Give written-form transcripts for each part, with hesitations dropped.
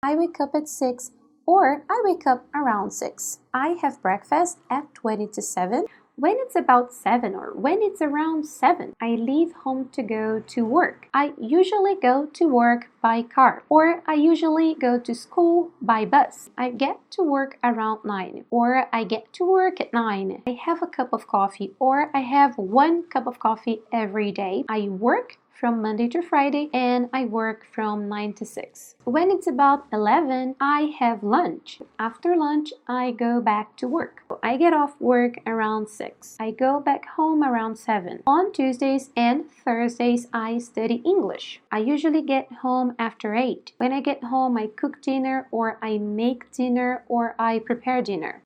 I wake up at 6 or I wake up around 6. I have breakfast at 20 to 7. When it's about 7 or when it's around 7, I leave home to go to work. I usually go to work by car, or I usually go to school by bus. I get to work around 9, or I get to work at 9. I have a cup of coffee, or I have 1 cup of coffee every day. I work from Monday to Friday, and I work from 9 to 6. When it's about 11, I have lunch. After lunch, I go back to work. I get off work around 6. I go back home around 7. On Tuesdays and Thursdays, I study English. I usually get home after 8. When I get home, I cook dinner, or I make dinner, or I prepare dinner.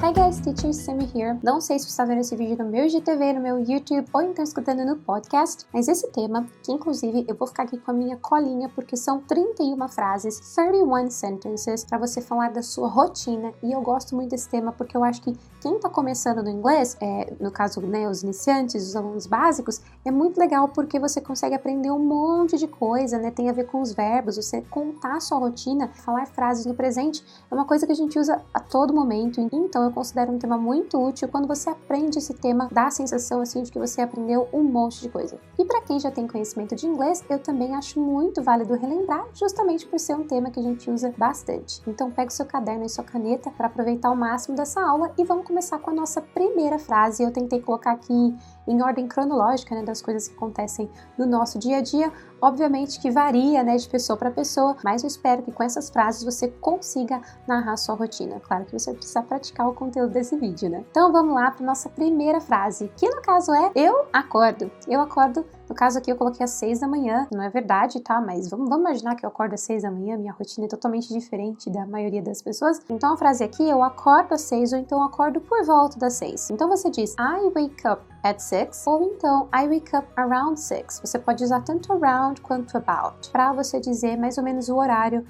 Hi guys, Teacher Sammy here. Não sei se você está vendo esse vídeo no meu IGTV, no meu YouTube ou então escutando no podcast, mas esse tema, que inclusive eu vou ficar aqui com a minha colinha porque são 31 frases, 31 sentences, para você falar da sua rotina, e eu gosto muito desse tema porque eu acho que quem está começando no inglês, no caso, né, os iniciantes, os alunos básicos, é muito legal porque você consegue aprender um monte de coisa, né, tem a ver com os verbos, você contar a sua rotina, falar frases no presente, é uma coisa que a gente usa a todo momento, então eu considero um tema muito útil. Quando você aprende esse tema, dá a sensação assim de que você aprendeu um monte de coisa. E para quem já tem conhecimento de inglês, eu também acho muito válido relembrar, justamente por ser um tema que a gente usa bastante. Então pega o seu caderno e sua caneta para aproveitar o máximo dessa aula e vamos começar com a nossa primeira frase. Eu tentei colocar aqui em ordem cronológica, né, das coisas que acontecem no nosso dia a dia. Obviamente que varia, né, de pessoa para pessoa, mas eu espero que com essas frases você consiga narrar a sua rotina. Claro que você vai precisar praticar o conteúdo desse vídeo, né? Então vamos lá para nossa primeira frase, que no caso é eu acordo. Eu acordo, no caso aqui eu coloquei às 6 da manhã, não é verdade, tá? Mas vamos imaginar que eu acordo às 6 da manhã, minha rotina é totalmente diferente da maioria das pessoas. Então a frase aqui, eu acordo às 6 ou então eu acordo por volta das 6. Então você diz, I wake up at 6, ou então I wake up around 6. Você pode usar tanto around quanto about, para você dizer mais ou menos o horário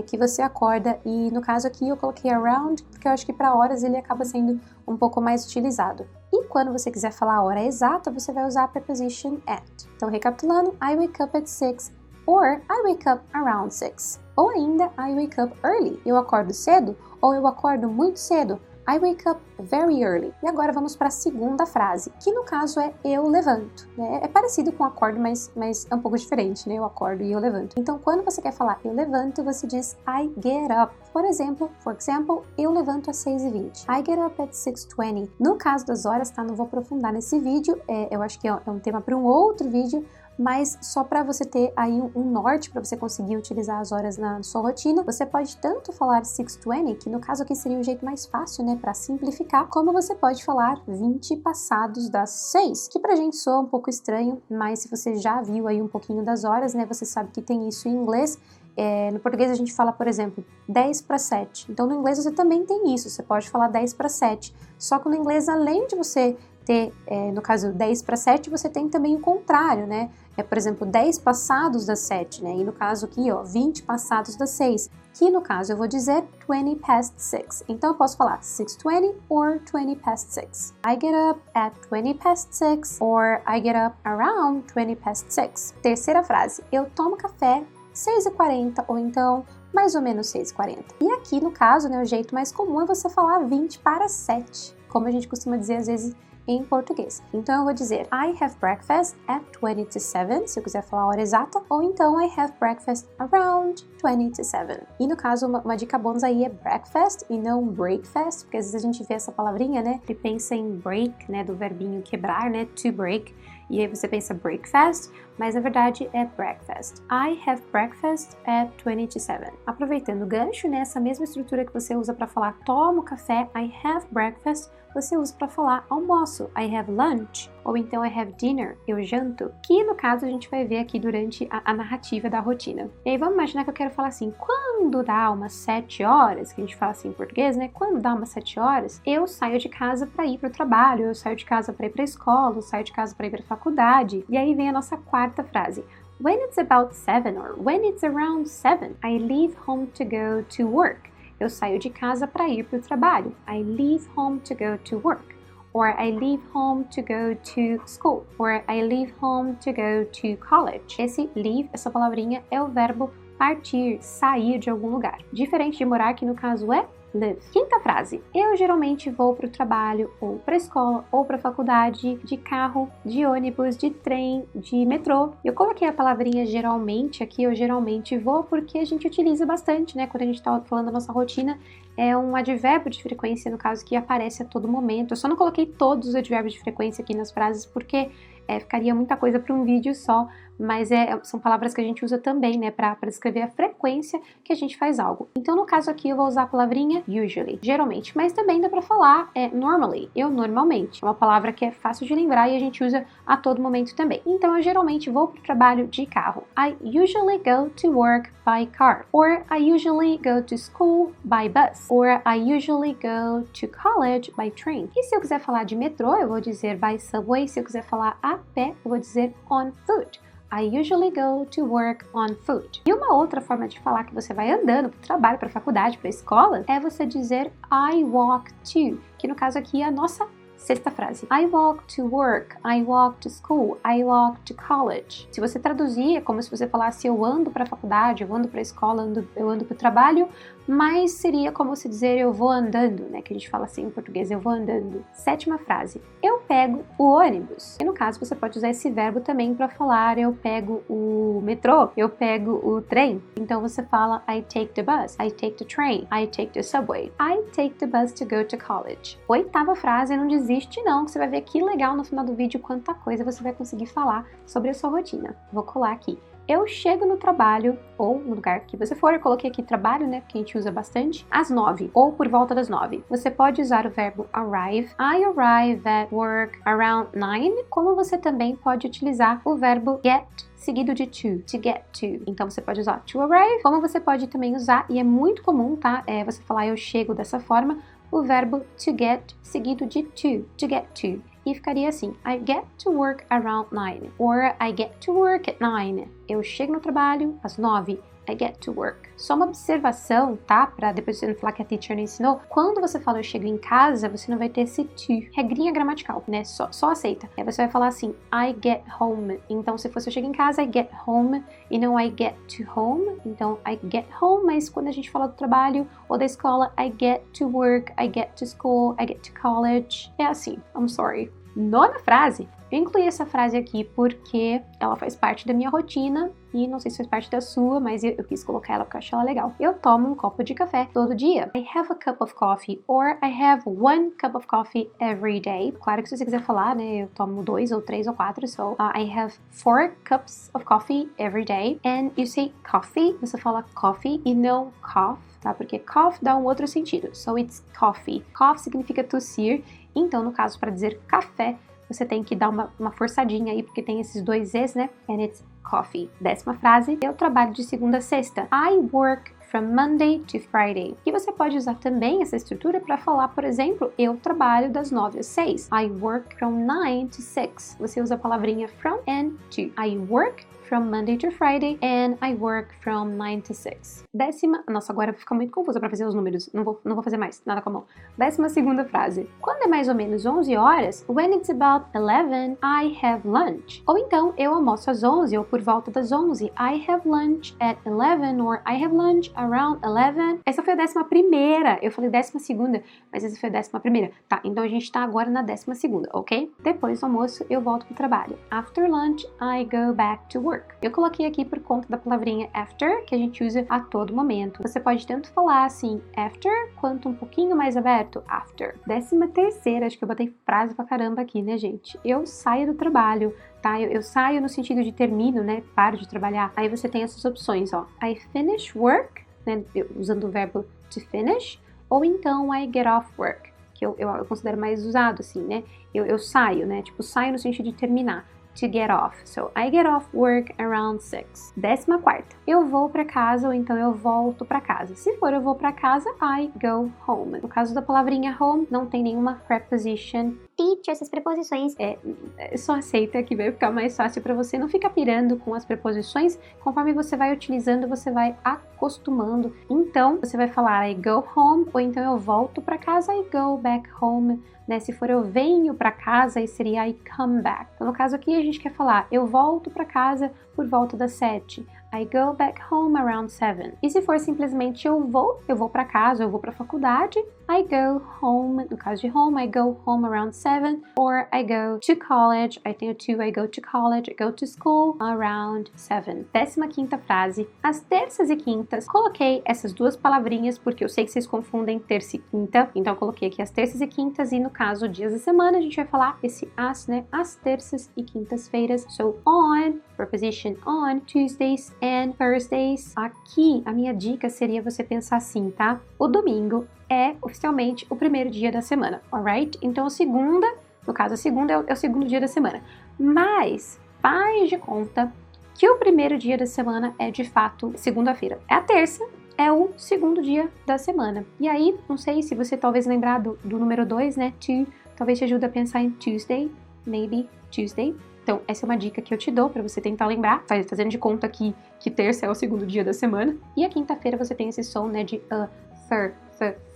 que você acorda, e no caso aqui eu coloquei around, porque eu acho que para horas ele acaba sendo um pouco mais utilizado. E quando você quiser falar a hora exata, você vai usar a preposition at. Então recapitulando, I wake up at 6, or I wake up around 6. Ou ainda, I wake up early, eu acordo cedo, ou eu acordo muito cedo, I wake up very early. E agora vamos para a segunda frase, que no caso é eu levanto, né? É parecido com acordo, mas é um pouco diferente, né? Eu acordo e eu levanto. Então, quando você quer falar eu levanto, você diz I get up. Por exemplo, eu levanto às 6h20. I get up at 6:20. No caso das horas, tá? Não vou aprofundar nesse vídeo, eu acho que é um tema para um outro vídeo, mas só para você ter aí um norte para você conseguir utilizar as horas na sua rotina, você pode tanto falar 6:20, que no caso aqui seria o jeito mais fácil, né, para simplificar, como você pode falar 20 passados das 6, que pra gente soa um pouco estranho, mas se você já viu aí um pouquinho das horas, né, você sabe que tem isso em inglês. No português a gente fala, por exemplo, 10 para 7. Então no inglês você também tem isso, você pode falar 10 para 7. Só que no inglês, além de você ter, no caso 10 para 7, você tem também o contrário, né? Por exemplo, 10 passados das 7, né? E no caso aqui, ó, 20 passados das 6. Que no caso eu vou dizer 20 past 6. Então eu posso falar 6:20 or 20 past 6. I get up at 20 past 6 or I get up around 20 past 6. Terceira frase, eu tomo café 6h40 ou então mais ou menos 6h40. E aqui no caso, né, o jeito mais comum é você falar 20 para 7, como a gente costuma dizer às vezes em português. Então eu vou dizer I have breakfast at 20 to 7, se eu quiser falar a hora exata, ou então I have breakfast around 20 to 7. E no caso, uma dica bônus aí é breakfast e não breakfast, porque às vezes a gente vê essa palavrinha, né, e pensa em break, né, do verbinho quebrar, né, to break, e aí você pensa breakfast, mas na verdade é breakfast. I have breakfast at 20 to 7. Aproveitando o gancho, né, essa mesma estrutura que você usa para falar tomo café, I have breakfast, você usa para falar almoço, I have lunch, ou então I have dinner, eu janto, que no caso a gente vai ver aqui durante a narrativa da rotina. E aí vamos imaginar que eu quero falar assim, quando dá umas 7 horas, que a gente fala assim em português, né, quando dá umas 7 horas, eu saio de casa para ir para o trabalho, eu saio de casa para ir para a escola, eu saio de casa para ir para a faculdade. E aí vem a nossa quarta frase. When it's about 7 or when it's around 7, I leave home to go to work. Eu saio de casa para ir para o trabalho. I leave home to go to work. or I leave home to go to school, or I leave home to go to college. Esse leave, essa palavrinha, é o verbo partir, sair de algum lugar. Diferente de morar, que no caso é live. Quinta frase. Eu geralmente vou para o trabalho, ou para a escola, ou para a faculdade, de carro, de ônibus, de trem, de metrô. Eu coloquei a palavrinha geralmente aqui, eu geralmente vou, porque a gente utiliza bastante, né? Quando a gente está falando da nossa rotina, é um advérbio de frequência, no caso, que aparece a todo momento. Eu só não coloquei todos os advérbios de frequência aqui nas frases, porque ficaria muita coisa para um vídeo só, mas são palavras que a gente usa também, né, para descrever a frequência que a gente faz algo. Então, no caso aqui, eu vou usar a palavrinha usually, geralmente, mas também dá para falar normally, eu normalmente. É uma palavra que é fácil de lembrar e a gente usa a todo momento também. Então, eu geralmente vou para o trabalho de carro. I usually go to work by car, or I usually go to school by bus, or I usually go to college by train. E se eu quiser falar de metrô, eu vou dizer by subway. Se eu quiser falar a pé, eu vou dizer on foot. I usually go to work on foot. E uma outra forma de falar que você vai andando para o trabalho, para a faculdade, para a escola, é você dizer I walk to, que no caso aqui é a nossa sexta frase. I walk to work, I walk to school, I walk to college. Se você traduzir, é como se você falasse eu ando para a faculdade, eu ando para a escola, eu ando para o trabalho, mas seria como se dizer eu vou andando, né? Que a gente fala assim em português, eu vou andando. Sétima frase. Eu pego o ônibus. E no caso você pode usar esse verbo também para falar eu pego o metrô, eu pego o trem. Então você fala I take the bus, I take the train, I take the subway, I take the bus to go to college. Oitava frase, não desiste não, que você vai ver que legal no final do vídeo quanta coisa você vai conseguir falar sobre a sua rotina. Vou colar aqui. Eu chego no trabalho, ou no lugar que você for, eu coloquei aqui trabalho, né, porque a gente usa bastante, às 9, ou por volta das 9. Você pode usar o verbo arrive, I arrive at work around 9, como você também pode utilizar o verbo get, seguido de to get to. Então você pode usar to arrive, como você pode também usar, e é muito comum, tá, você falar eu chego dessa forma, o verbo to get, seguido de to get to. E ficaria assim, I get to work around 9, or I get to work at 9. Eu chego no trabalho às 9. I get to work. Só uma observação, tá? Pra depois você não falar que a teacher não ensinou. Quando você fala eu chego em casa, você não vai ter esse to. Regrinha gramatical, né? Só aceita. Aí você vai falar assim, I get home. Então, se fosse eu chego em casa, I get home. E não I get to home. Então, I get home. Mas quando a gente fala do trabalho ou da escola, I get to work, I get to school, I get to college. É assim. I'm sorry. Nona frase. Eu incluí essa frase aqui porque ela faz parte da minha rotina e não sei se faz parte da sua, mas eu quis colocar ela porque eu acho ela legal. Eu tomo um copo de café todo dia. I have a cup of coffee, or I have 1 cup of coffee every day. Claro que se você quiser falar, né, eu tomo 2 ou 3 ou 4, so I have 4 cups of coffee every day. And you say coffee, você fala coffee e não cough, tá? Porque cough dá um outro sentido. So it's coffee. Cough significa tossir. Então, no caso, para dizer café, você tem que dar uma forçadinha aí, porque tem esses dois E's, né? And it's coffee. 10ª frase, eu trabalho de segunda a sexta. I work from Monday to Friday. E você pode usar também essa estrutura para falar, por exemplo, eu trabalho das 9 às 6. I work from 9 to 6. Você usa a palavrinha from and to. I work from Monday to Friday and I work from 9 to 6. Nossa, agora fica muito confusa para fazer os números. Não vou fazer mais, nada com a mão. 12ª frase. Quando é mais ou menos 11 horas, when it's about 11, I have lunch. Ou então, eu almoço às 11 ou por volta das 11. I have lunch at 11 or I have lunch around 11. Essa foi a 11ª. Eu falei 12ª, mas essa foi a 11ª. Tá, então a gente tá agora na 12ª, ok? Depois do almoço, eu volto pro trabalho. After lunch, I go back to work. Eu coloquei aqui por conta da palavrinha after, que a gente usa a todo momento. Você pode tanto falar assim, after, quanto um pouquinho mais aberto, after. 13ª, acho que eu botei frase pra caramba aqui, né, gente? Eu saio do trabalho, tá? Eu saio no sentido de termino, né? Paro de trabalhar. Aí você tem essas opções, ó. I finish work, né? Usando o verbo to finish, ou então I get off work, que eu considero mais usado, assim, né? Eu saio, né? Tipo, saio no sentido de terminar. To get off. So, I get off work around 6. 14ª. Eu vou pra casa ou então eu volto pra casa. Se for eu vou pra casa, I go home. No caso da palavrinha home, não tem nenhuma preposition Repite essas preposições. Só aceita que vai ficar mais fácil para você. Não fica pirando com as preposições. Conforme você vai utilizando, você vai acostumando. Então, você vai falar I go home, ou então eu volto para casa, I go back home. Né? Se for eu venho para casa, aí seria I come back. Então, no caso aqui, a gente quer falar eu volto para casa por volta das 7. I go back home around 7. E se for simplesmente eu vou para casa, eu vou para a faculdade, I go home, no caso de home, I go home around 7. Or I go to college, I tenho to, I go to college, I go to school around 7. 15ª frase. As terças e quintas, coloquei essas duas palavrinhas porque eu sei que vocês confundem terça e quinta, então eu coloquei aqui as terças e quintas e no caso dias da semana a gente vai falar esse as, né? As terças e quintas-feiras. So on, preposition on, Tuesdays and Thursdays. Aqui a minha dica seria você pensar assim, tá? O domingo é oficialmente o primeiro dia da semana, alright? Então a segunda, no caso a segunda é o segundo dia da semana. Mas faz de conta que o primeiro dia da semana é de fato segunda-feira. É a terça, é o segundo dia da semana. E aí, não sei se você talvez lembrar do número 2, né? To, talvez te ajude a pensar em Tuesday, maybe Tuesday. Então, essa é uma dica que eu te dou para você tentar lembrar, fazendo de conta que terça é o segundo dia da semana. E a quinta-feira você tem esse som, né, de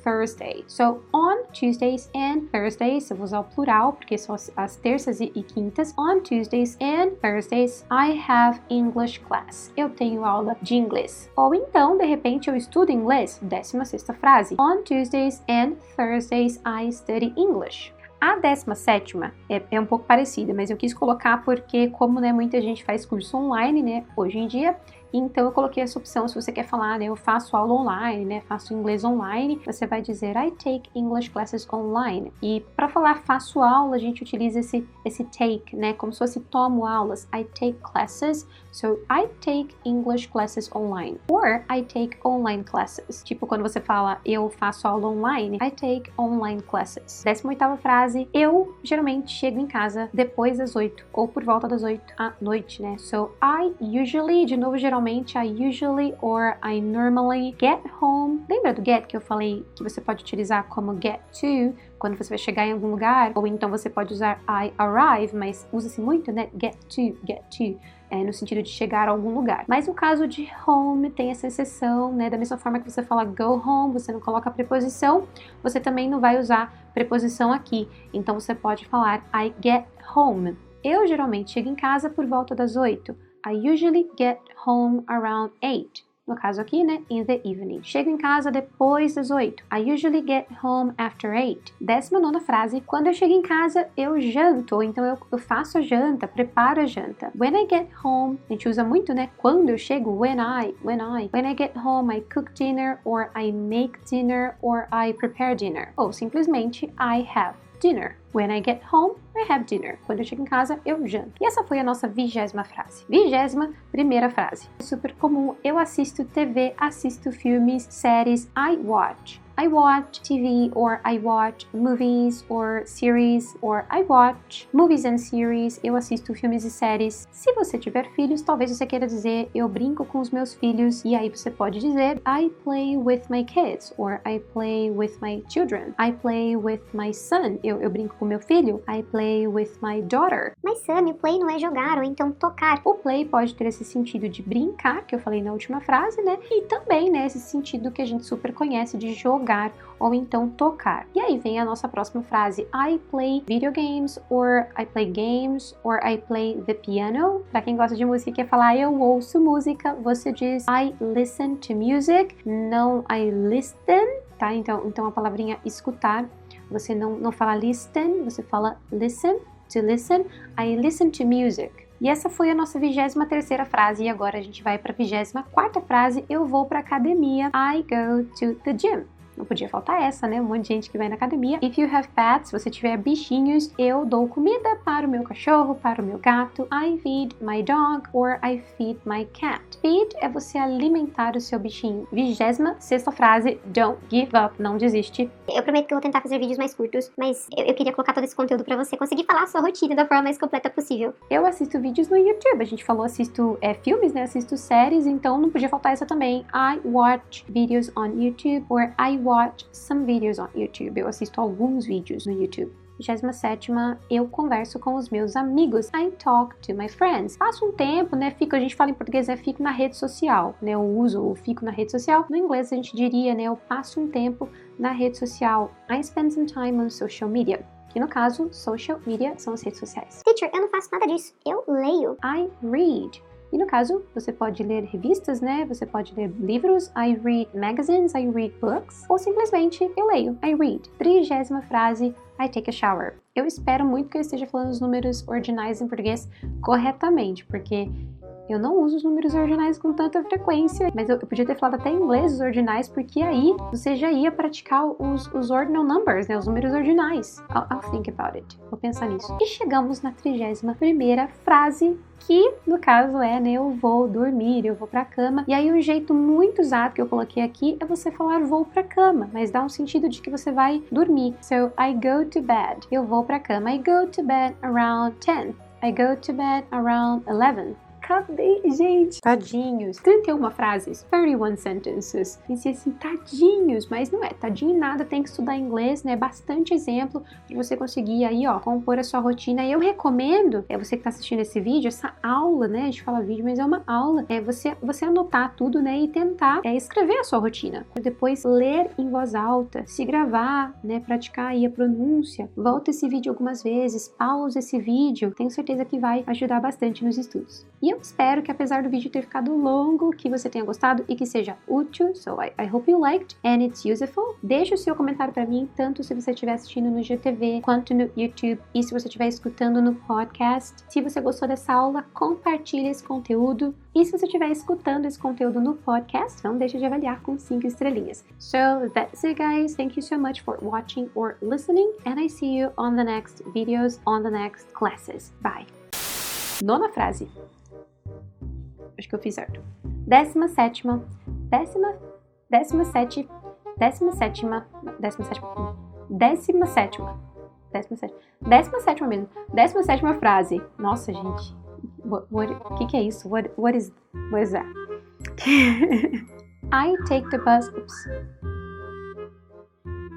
Thursday. So, on Tuesdays and Thursdays, eu vou usar o plural, porque são as terças e quintas. On Tuesdays and Thursdays, I have English class. Eu tenho aula de inglês. Ou então, de repente, eu estudo inglês. 16ª frase. On Tuesdays and Thursdays, I study English. A 17ª é um pouco parecida, mas eu quis colocar porque, como né, muita gente faz curso online, né, hoje em dia, então eu coloquei essa opção, se você quer falar, né, eu faço aula online, né, faço inglês online, você vai dizer I take English classes online. E para falar faço aula, a gente utiliza esse take, né, como se fosse tomo aulas. I take classes, so I take English classes online. Or I take online classes. Tipo quando você fala eu faço aula online, I take online classes. 18ª frase, eu geralmente chego em casa depois das 8 ou por volta das 8 à noite, né? So I usually, de novo geralmente, I usually or I normally get home. Lembra do get que eu falei que você pode utilizar como get to quando você vai chegar em algum lugar? Ou então você pode usar I arrive, mas usa-se muito, né? Get to. No sentido de chegar a algum lugar. Mas no caso de home tem essa exceção, né? Da mesma forma que você fala go home, você não coloca a preposição, você também não vai usar preposição aqui. Então você pode falar I get home. Eu geralmente chego em casa por volta das 8. I usually get home around 8. No caso aqui, né, in the evening. Chego em casa depois das 8. I usually get home after 8. 19ª frase. Quando eu chego em casa, eu janto. Ou então eu faço a janta, preparo a janta. When I get home, a gente usa muito, né? Quando eu chego, when I get home, I cook dinner, or I make dinner, or I prepare dinner. Ou simplesmente, I have dinner. When I get home, I have dinner. Quando eu chego em casa, eu janto. E essa foi a nossa 20ª frase. 21ª frase. Super comum. Eu assisto TV, assisto filmes, séries. I watch. I watch TV, or I watch movies or series, or I watch movies and series. Eu assisto filmes e séries. Se você tiver filhos, talvez você queira dizer eu brinco com os meus filhos. E aí você pode dizer I play with my kids, or I play with my children. I play with my son. Eu brinco com meu filho. I play with my daughter. Mas Sammy, o play não é jogar ou então tocar. O play pode ter esse sentido de brincar, que eu falei na última frase, né? E também, né, esse sentido que a gente super conhece de jogar ou então tocar. E aí vem a nossa próxima frase. I play video games, or I play games, or I play the piano. Pra quem gosta de música e quer falar eu ouço música, você diz I listen to music, não I listen, tá? Então a palavrinha escutar, você não fala listen, você fala listen, to listen. I listen to music. E essa foi a nossa 23ª frase e agora a gente vai para a 24ª frase. Eu vou para academia. I go to the gym. Não podia faltar essa, né? Um monte de gente que vai na academia. If you have pets, se você tiver bichinhos, eu dou comida para o meu cachorro, para o meu gato. I feed my dog, or I feed my cat. Feed é você alimentar o seu bichinho. 26ª frase, don't give up, não desiste. Eu prometo que eu vou tentar fazer vídeos mais curtos, mas eu queria colocar todo esse conteúdo pra você conseguir falar a sua rotina da forma mais completa possível. Eu assisto vídeos no YouTube, a gente falou assisto filmes, né? Assisto séries, então não podia faltar essa também. I watch videos on YouTube, or I watch some videos on YouTube. Eu assisto alguns vídeos no YouTube. 27ª, eu converso com os meus amigos. I talk to my friends. Passo um tempo, né? A gente fala em português, fico na rede social, né? Eu uso o fico na rede social. No inglês a gente diria, né? Eu passo um tempo na rede social. I spend some time on social media. Que no caso, social media são as redes sociais. Teacher, eu não faço nada disso. Eu leio. I read. E no caso, você pode ler revistas, né? Você pode ler livros. I read magazines, I read books. Ou simplesmente, eu leio. I read. 30ª frase, I take a shower. Eu espero muito que eu esteja falando os números ordinais em português corretamente, porque eu não uso os números ordinais com tanta frequência, mas eu podia ter falado até em inglês os ordinais, porque aí você já ia praticar os ordinal numbers, né? Os números ordinais. I'll think about it. Vou pensar nisso. E chegamos na 31ª frase, que no caso é, né? Eu vou dormir, eu vou pra cama. E aí um jeito muito usado que eu coloquei aqui é você falar vou pra cama, mas dá um sentido de que você vai dormir. So, I go to bed. Eu vou pra cama. I go to bed around 10. I go to bed around 11. Cadê, gente? Tadinhos. 31 frases. 31 sentences. Pensei assim, tadinhos, mas não é. Tadinho nada, tem que estudar inglês, né? Bastante exemplo pra você conseguir aí, ó, compor a sua rotina. E eu recomendo, você que tá assistindo esse vídeo, essa aula, né? A gente fala vídeo, mas é uma aula. Você anotar tudo, né? E tentar escrever a sua rotina. Depois ler em voz alta, se gravar, né? Praticar aí a pronúncia. Volta esse vídeo algumas vezes, pausa esse vídeo. Tenho certeza que vai ajudar bastante nos estudos. E eu espero que, apesar do vídeo ter ficado longo, que você tenha gostado e que seja útil. So, I hope you liked and it's useful. Deixa o seu comentário para mim, tanto se você estiver assistindo no GTV quanto no YouTube e se você estiver escutando no podcast. Se você gostou dessa aula, compartilhe esse conteúdo. E se você estiver escutando esse conteúdo no podcast, não deixe de avaliar com 5 estrelinhas. So, that's it, guys. Thank you so much for watching or listening, and I see you on the next videos, on the next classes. Bye. 9ª frase. Acho que eu fiz certo. 17ª frase. Nossa, gente. Que é isso? What is that? I take the bus. Oops.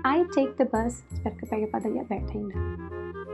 I take the bus. Espero que eu pegue a padaria aberta ainda.